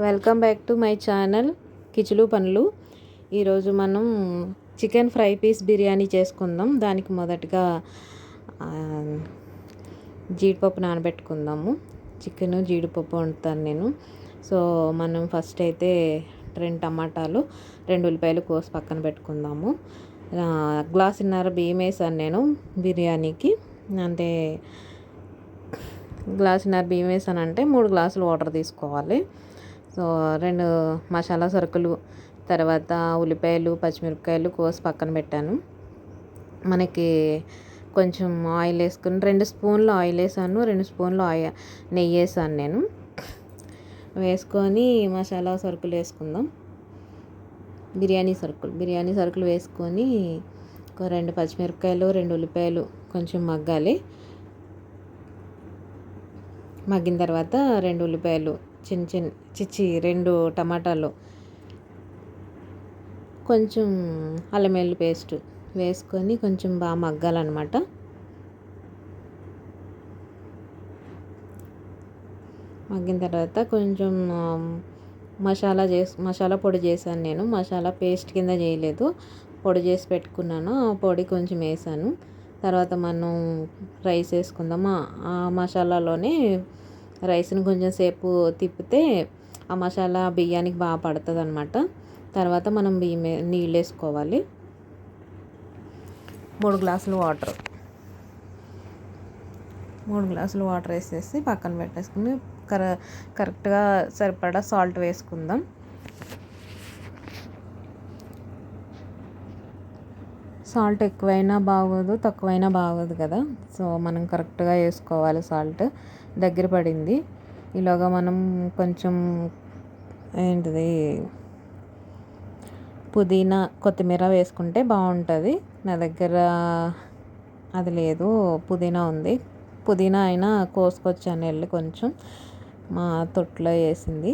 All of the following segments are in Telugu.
Welcome back to my channel కిచులు పనులు. ఈరోజు మనం చికెన్ ఫ్రై పీస్ బిర్యానీ చేసుకుందాం. దానికి మొదటగా జీడిపప్పు నానబెట్టుకుందాము. చికెన్ జీడిపప్పు వండుతాను నేను. సో మనం ఫస్ట్ అయితే 2 టమాటాలు 2 ఉల్లిపాయలు కోసి పక్కన పెట్టుకుందాము. గ్లాసున్నర బియ్యం వేసాను నేను బిర్యానీకి. అంటే గ్లాసున్నర బియ్యం వేసానంటే 3 గ్లాసులు వాటర్ తీసుకోవాలి. సో 2 మసాలా సరుకులు, తర్వాత ఉల్లిపాయలు పచ్చిమిరపకాయలు కోసి పక్కన పెట్టాను. మనకి కొంచెం ఆయిల్ వేసుకుని 2 స్పూన్లు ఆయిల్ వేసాను, 2 స్పూన్లు నెయ్యి వేసాను నేను. వేసుకొని మసాలా సరుకులు వేసుకుందాం. బిర్యానీ సరుకులు వేసుకొని 2 పచ్చిమిరపకాయలు 2 ఉల్లిపాయలు కొంచెం మగ్గాలి. మగ్గిన తర్వాత 2 ఉల్లిపాయలు చిన్న 2 టమాటాలు, కొంచెం అల్లం వెల్లుల్లి పేస్ట్ వేసుకొని కొంచెం బాగా మగ్గాలన్నమాట. మగ్గిన తర్వాత కొంచెం మసాలా పొడి చేశాను నేను. మసాలా పేస్ట్ కింద చేయలేదు, పొడి చేసి పెట్టుకున్నాను. ఆ పొడి కొంచెం వేసాను. తర్వాత మనం రైస్ వేసుకుందాం. ఆ మసాలాలోనే రైస్ని కొంచెం సేపు తిప్పితే ఆ మసాలా బియ్యానికి బాగా పడుతుంది అన్నమాట. తర్వాత మనం నీళ్ళు వేసుకోవాలి. 3 గ్లాసులు వాటర్ వేసేసి పక్కన పెట్టేసుకుని కరెక్ట్గా సరిపడా సాల్ట్ వేసుకుందాం. సాల్ట్ ఎక్కువైనా బాగోదు, తక్కువైనా బాగోదు కదా. సో మనం కరెక్ట్గా వేసుకోవాలి. సాల్ట్ దగ్గర పడింది. ఈలోగా మనం కొంచెం పుదీనా కొత్తిమీర వేసుకుంటే బాగుంటుంది. నా దగ్గర అది లేదు, పుదీనా ఉంది. పుదీనా అయినా కోసుకొచ్చాను వెళ్ళి, కొంచెం మా తొట్టులో వేసింది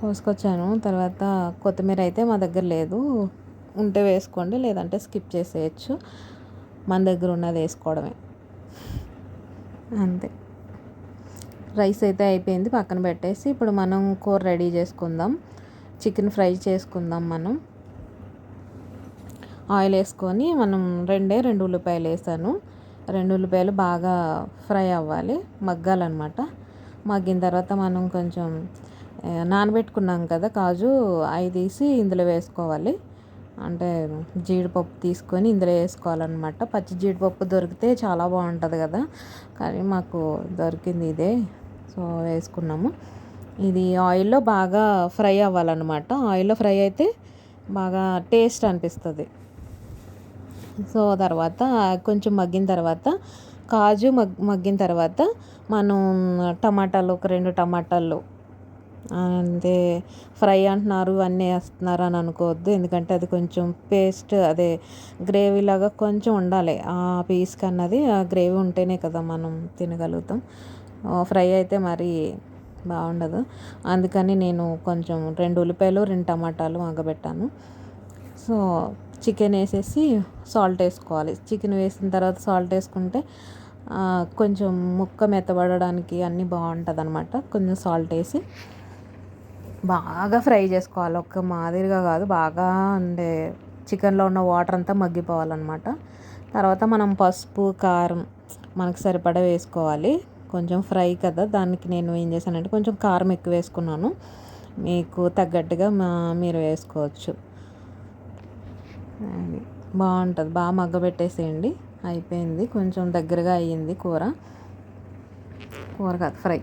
కోసుకొచ్చాను. తర్వాత కొత్తిమీర అయితే మా దగ్గర లేదు, ఉంటే వేసుకోండి, లేదంటే స్కిప్ చేసేయచ్చు. మన దగ్గర ఉన్నది వేసుకోవడమే అంతే. రైస్ అయితే అయిపోయింది, పక్కన పెట్టేసి ఇప్పుడు మనం కూర రెడీ చేసుకుందాం. చికెన్ ఫ్రై చేసుకుందాం. మనం ఆయిల్ వేసుకొని మనం 2 ఉల్లిపాయలు వేసాను. 2 ఉల్లిపాయలు బాగా ఫ్రై అవ్వాలి, మగ్గాలన్నమాట. మగ్గిన తర్వాత మనం కొంచెం నానబెట్టుకున్నాం కదా కాజు, అవి తీసి ఇందులో వేసుకోవాలి. అంటే జీడిపప్పు తీసుకొని ఇందులో వేసుకోవాలన్నమాట. పచ్చి జీడిపప్పు దొరికితే చాలా బాగుంటుంది కదా, కానీ మాకు దొరికింది ఇదే. సో వేసుకున్నాము. ఇది ఆయిల్లో బాగా ఫ్రై అవ్వాలన్నమాట. ఆయిల్లో ఫ్రై అయితే బాగా టేస్ట్ అనిపిస్తుంది. సో తర్వాత కొంచెం మగ్గిన తర్వాత కాజు మగ్గిన తర్వాత మనం టమాటాలు, ఒక 2 టమాటాలు, అంతే ఫ్రై అంటున్నారు అన్నీ వేస్తున్నారు అని అనుకోవద్దు, ఎందుకంటే అది కొంచెం పేస్ట్, అదే గ్రేవీ లాగా కొంచెం ఉండాలి. ఆ పీస్కి అన్నది ఆ గ్రేవీ ఉంటేనే కదా మనం తినగలుగుతాం. ఫ్రై అయితే మరి బాగుండదు. అందుకని నేను కొంచెం 2 ఉల్లిపాయలు 2 టమాటాలు మగ్గబెట్టాను. సో చికెన్ వేసేసి సాల్ట్ వేసుకోవాలి. చికెన్ వేసిన తర్వాత సాల్ట్ వేసుకుంటే కొంచెం ముక్క మెత్తబడడానికి అన్నీ బాగుంటుంది అనమాట. కొంచెం సాల్ట్ వేసి బాగా ఫ్రై చేసుకోవాలి. ఒక్క మాదిరిగా కాదు, బాగా అంటే చికెన్లో ఉన్న వాటర్ అంతా మగ్గిపోవాలన్నమాట. తర్వాత మనం పసుపు, కారం మనకు సరిపడా వేసుకోవాలి. కొంచెం ఫ్రై కదా, దానికి నేను ఏం చేశానంటే కొంచెం కారం ఎక్కువ వేసుకున్నాను. మీకు తగ్గట్టుగా మీరు వేసుకోవచ్చు. బాగుంటుంది. బాగా మగ్గబెట్టేసేయండి. అయిపోయింది, కొంచెం దగ్గరగా అయ్యింది కూర కాదు ఫ్రై.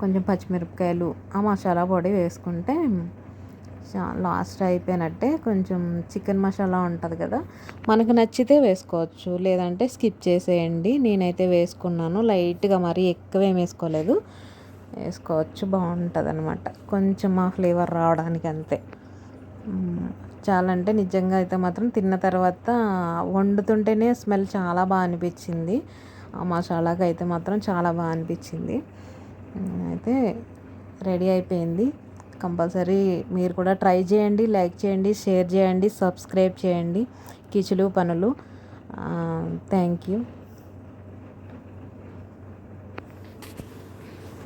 కొంచెం పచ్చిమిరపకాయలు, ఆ మసాలా పొడి వేసుకుంటే లాస్ట్ అయిపోయినట్టే. కొంచెం చికెన్ మసాలా ఉంటుంది కదా, మనకు నచ్చితే వేసుకోవచ్చు, లేదంటే స్కిప్ చేసేయండి. నేనైతే వేసుకున్నాను లైట్గా, మరీ ఎక్కువ ఏం వేసుకోలేదు. వేసుకోవచ్చు, బాగుంటుంది అనమాట. కొంచెం ఆ ఫ్లేవర్ రావడానికి అంతే. చాలా అంటే నిజంగా అయితే మాత్రం తిన్న తర్వాత వండుతుంటేనే స్మెల్ చాలా బాగా అనిపించింది. ఆ మసాలాకి అయితే మాత్రం చాలా బాగా అనిపించింది. అయితే రెడీ అయిపోయింది. కంపల్సరీ మీరు కూడా ట్రై చేయండి, లైక్ చేయండి, షేర్ చేయండి, సబ్స్క్రైబ్ చేయండి. కిచులు పనులు. Thank you.